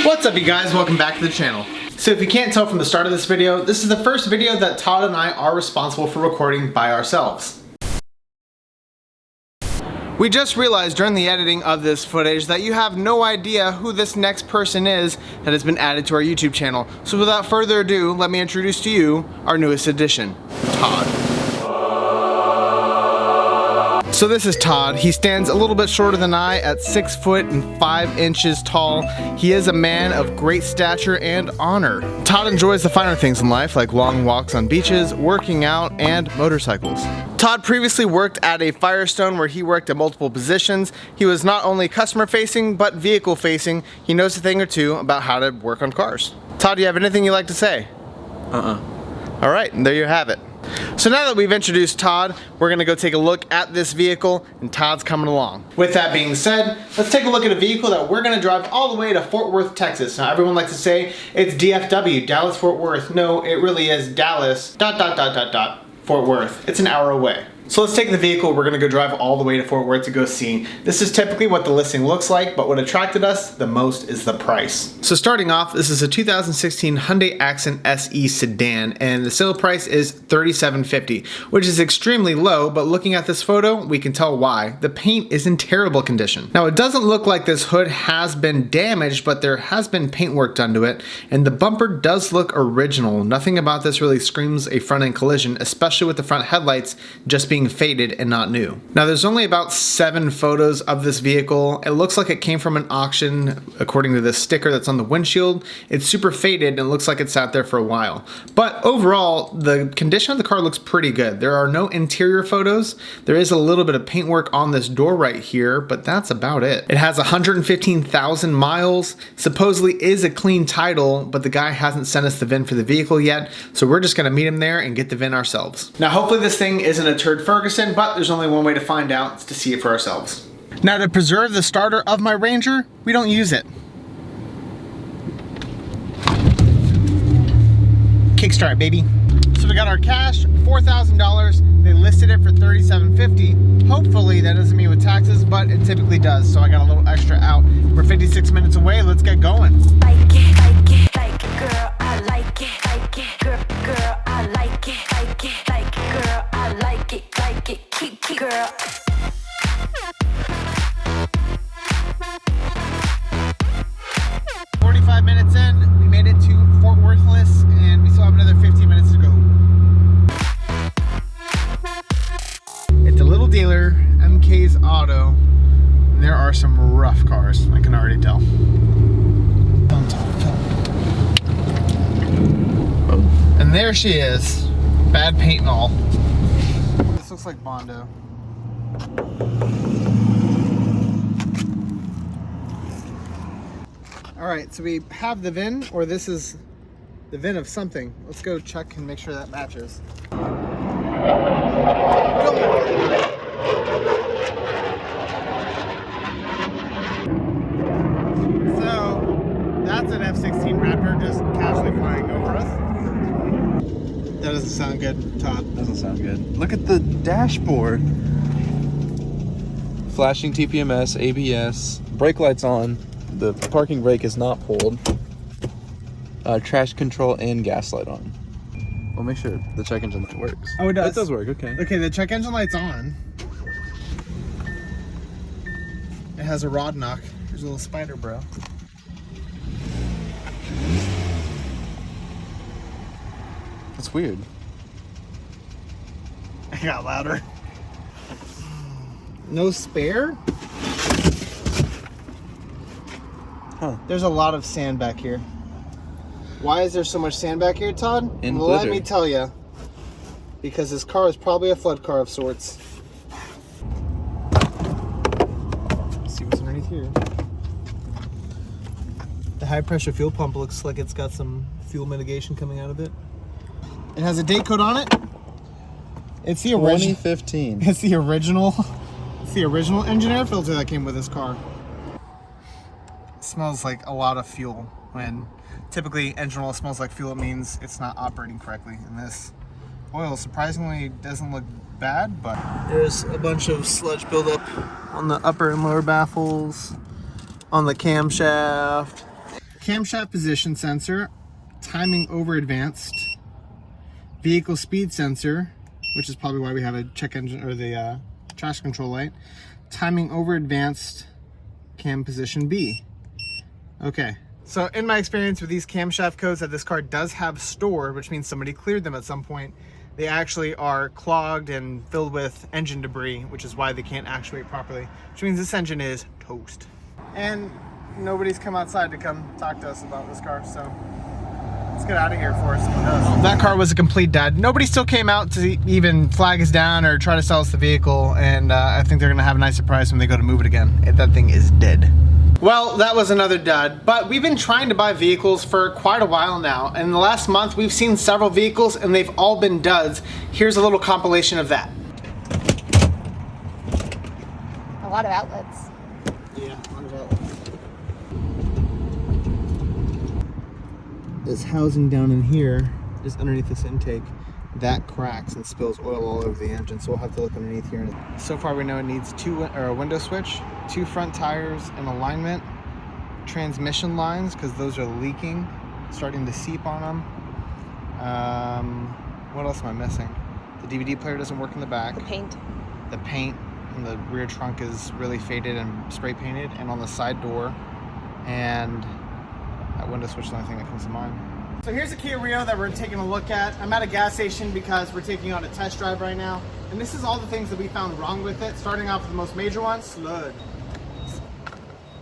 What's up, you guys? Welcome back to the channel. So if you can't tell from the start of this video, this is the first video that Todd and I are responsible for recording by ourselves. We just realized during the editing of this footage that you have no idea who this next person is that has been added to our YouTube channel. So without further ado, let me introduce to you our newest addition, Todd. So this is Todd. He stands a little bit shorter than I at 6 foot and 5 inches tall. He is a man of great stature and honor. Todd enjoys the finer things in life like long walks on beaches, working out, and motorcycles. Todd previously worked at a Firestone where he worked at multiple positions. He was not only customer facing, but vehicle facing. He knows a thing or two about how to work on cars. Todd, do you have anything you'd like to say? All right, and there you have it. So now that we've introduced Todd, we're gonna go take a look at this vehicle, and Todd's coming along. With that being said, let's take a look at a vehicle that we're gonna drive all the way to Fort Worth, Texas. Now everyone likes to say it's DFW, Dallas Fort Worth. No, it really is Dallas, Fort Worth. It's an hour away. So let's take the vehicle, we're gonna go drive all the way to Fort Worth to go see. This is typically what the listing looks like, but what attracted us the most is the price. So starting off, this is a 2016 Hyundai Accent SE sedan, and the sale price is $37.50, which is extremely low, but looking at this photo, we can tell why. The paint is in terrible condition. Now it doesn't look like this hood has been damaged, but there has been paint work done to it, and the bumper does look original. Nothing about this really screams a front-end collision, especially with the front headlights just being faded and not new. Now there's only about 7 photos of this vehicle. It looks like it came from an auction according to the sticker that's on the windshield. It's super faded and looks like it sat there for a while. But overall, the condition of the car looks pretty good. There are no interior photos. There is a little bit of paint work on this door right here, but that's about it. It has 115,000 miles, supposedly is a clean title, but the guy hasn't sent us the VIN for the vehicle yet, so we're just gonna meet him there and get the VIN ourselves. Now hopefully this thing isn't a turd Ferguson, but there's only one way to find out, it's to see it for ourselves. Now to preserve the starter of my Ranger, we don't use it. Kickstart, baby. So we got our cash, $4,000. They listed it for $37.50. Hopefully that doesn't mean with taxes, but it typically does. So I got a little extra out. We're 56 minutes away, let's get going. Like it, like it, like it, girl, I like it, like it, girl, I like it, like it, like it, girl, I like it, keep, girl. 45 minutes in, we made it to Fort Worthless, and we still have another 15 minutes to go. It's a little dealer, MK's Auto, and there are some rough cars, I can already tell. And there she is, bad paint and all. This looks like Bondo. Alright, so we have the VIN, or this is the VIN of something. Let's go check and make sure that matches. So, that's an F-16 Raptor just casually flying over us. That doesn't sound good, Todd. Doesn't sound good. Look at the dashboard. Flashing TPMS, ABS, brake lights on. The parking brake is not pulled. Trash control and gas light on. We'll make sure the check engine light works. Oh, it does? It does work, okay. Okay, the check engine light's on. It has a rod knock. There's a little spider, bro. That's weird. I got louder. No spare? Huh. There's a lot of sand back here. Why is there so much sand back here, Todd? And well, glitter. let me tell you. Because this car is probably a flood car of sorts. Let's see what's underneath here. The high pressure fuel pump looks like it's got some fuel mitigation coming out of it. It has a date code on it. It's the original. 2015. It's the original. It's the original engine air filter that came with this car. It smells like a lot of fuel. When typically engine oil smells like fuel, it means it's not operating correctly. And this oil surprisingly doesn't look bad, but there's a bunch of sludge buildup on the upper and lower baffles, on the camshaft. camshaft position sensor, timing over advanced, vehicle speed sensor, which is probably why we have a check engine or the traction control light, timing over advanced, cam position B. Okay. So in my experience with these camshaft codes that this car does have stored, which means somebody cleared them at some point, they actually are clogged and filled with engine debris, which is why they can't actuate properly, which means this engine is toast. And nobody's come outside to come talk to us about this car, so let's get out of here before someone does. That car was a complete dud. Nobody still came out to even flag us down or try to sell us the vehicle, and I think they're gonna have a nice surprise when they go to move it again. That thing is dead. Well, that was another dud, but we've been trying to buy vehicles for quite a while now. And in the last month, we've seen several vehicles and they've all been duds. Here's a little compilation of that. A lot of outlets. Yeah, a lot of outlets. This housing down in here, just underneath this intake, that cracks and spills oil all over the engine, so we'll have to look underneath here. So far we know it needs a window switch, 2 front tires, an alignment, transmission lines, because those are leaking, starting to seep on them. What else am I missing? The DVD player doesn't work in the back. The paint. The paint in the rear trunk is really faded and spray painted, and on the side door, and that window switch is the only thing that comes to mind. So here's a Kia Rio that we're taking a look at. I'm at a gas station because we're taking on a test drive right now. And this is all the things that we found wrong with it. Starting off with the most major one, slud.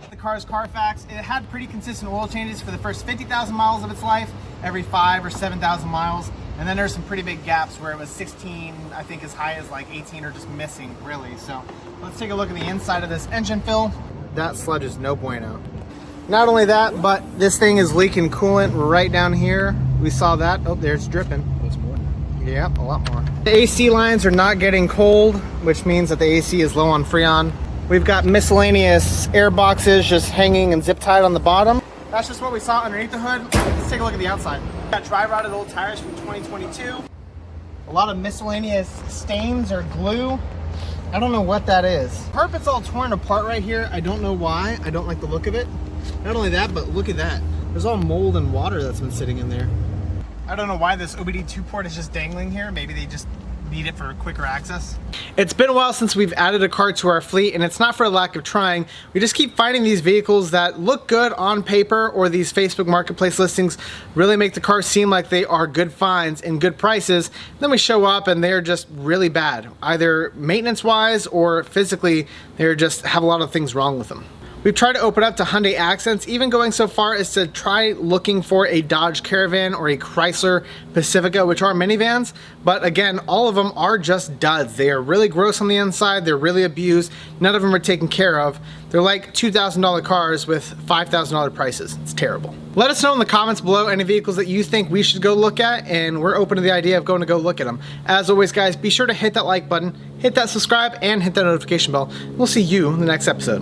The car's Carfax. It had pretty consistent oil changes for the first 50,000 miles of its life, every 5 or 7,000 miles. And then there's some pretty big gaps where it was 16, I think as high as like 18 or just missing really. So let's take a look at the inside of this engine fill. That sludge is no bueno. Not only that, but this thing is leaking coolant right down here. We saw that. Oh, there's dripping. There's more. Yeah, a lot more. The AC lines are not getting cold, which means that the AC is low on Freon. We've got miscellaneous air boxes just hanging and zip tied on the bottom. That's just what we saw underneath the hood. Let's take a look at the outside. We've got dry rotted old tires from 2022. A lot of miscellaneous stains or glue. I don't know what that is. Carpet's all torn apart right here. I don't know why. I don't like the look of it. Not only that, but look at that. There's all mold and water that's been sitting in there. I don't know why this OBD2 port is just dangling here. Maybe they just need it for quicker access. It's been a while since we've added a car to our fleet, and it's not for a lack of trying. We just keep finding these vehicles that look good on paper, or these Facebook Marketplace listings really make the cars seem like they are good finds and good prices. Then we show up and they're just really bad, either maintenance-wise or physically. They just have a lot of things wrong with them. We've tried to open up to Hyundai Accents, even going so far as to try looking for a Dodge Caravan or a Chrysler Pacifica, which are minivans, but again, all of them are just duds. They are really gross on the inside, they're really abused, none of them are taken care of. They're like $2,000 cars with $5,000 prices. It's terrible. Let us know in the comments below any vehicles that you think we should go look at, and we're open to the idea of going to go look at them. As always, guys, be sure to hit that like button, hit that subscribe, and hit that notification bell. We'll see you in the next episode.